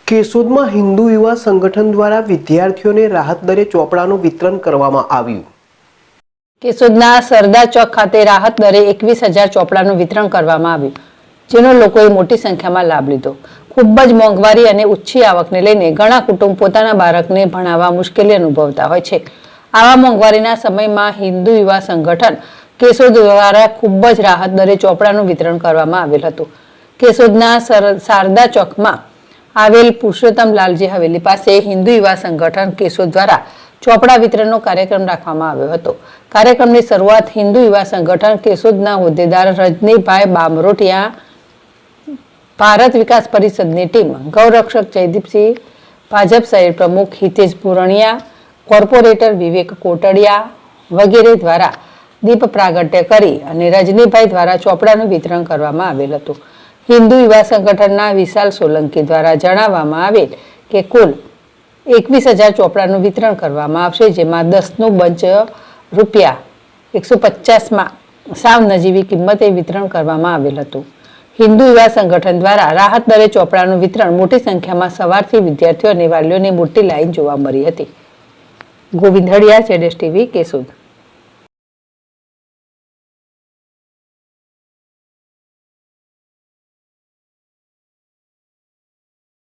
કેશોદમાં હિન્દુ યુવા સંગઠન દ્વારા વિદ્યાર્થીઓને રાહત દરે ચોપડાનું વિતરણ કરવામાં આવ્યું। કેશોદના સરદા ચોક ખાતે રાહત દરે 21,000 ચોપડાનું વિતરણ કરવામાં આવ્યું, જેનો લોકોએ મોટી સંખ્યામાં લાભ લીધો। ખૂબ જ મોંઘવારી અને ઊંચી આવકને લઈને ઘણા કુટુંબ પોતાના બાળકને ભણાવવા મુશ્કેલી અનુભવતા હોય છે। આવા મોંઘવારીના સમયમાં હિન્દુ યુવા સંગઠન કેશોદ દ્વારા ખૂબ જ રાહત દરે ચોપડાનું વિતરણ કરવામાં આવેલ હતું। કેશોદના શારદા ચોકમાં આવેલ પુરુષોત્તમ લાલજી હવેલી પાસે હિન્દુ યુવા સંગઠન કેશોદ દ્વારા ચોપડા વિતરણનો કાર્યક્રમ રાખવામાં આવ્યો હતો। કાર્યક્રમની શરૂઆત હિન્દુ યુવા સંગઠન કેશોદના હોદ્દેદાર રજનીભાઈ બામરોટિયા, ભારત વિકાસ પરિષદની ટીમ, ગૌરક્ષક જયદીપસિંહ, ભાજપ શહેર પ્રમુખ હિતેશ ભુરણિયા, કોર્પોરેટર વિવેક કોટડિયા વગેરે દ્વારા દીપ પ્રાગટ્ય કરી અને રજનીભાઈ દ્વારા ચોપડાનું વિતરણ કરવામાં આવેલ હતું। હિન્દુ યુવા સંગઠનના વિશાલ સોલંકી દ્વારા જણાવવામાં આવેલ કે કુલ 21,000 ચોપડાનું વિતરણ કરવામાં આવશે, જેમાં 10નું બંચ રૂપિયા 150માં સાવ નજીવી કિંમતે વિતરણ કરવામાં આવેલ હતું। હિન્દુ યુવા સંગઠન દ્વારા રાહત દરે ચોપડાનું વિતરણ મોટી સંખ્યામાં સવારથી વિદ્યાર્થીઓ અને વાલીઓની મોટી લાઈન જોવા મળી હતી। ગોવિંદ હળિયા, ZSTV, કેશોદ।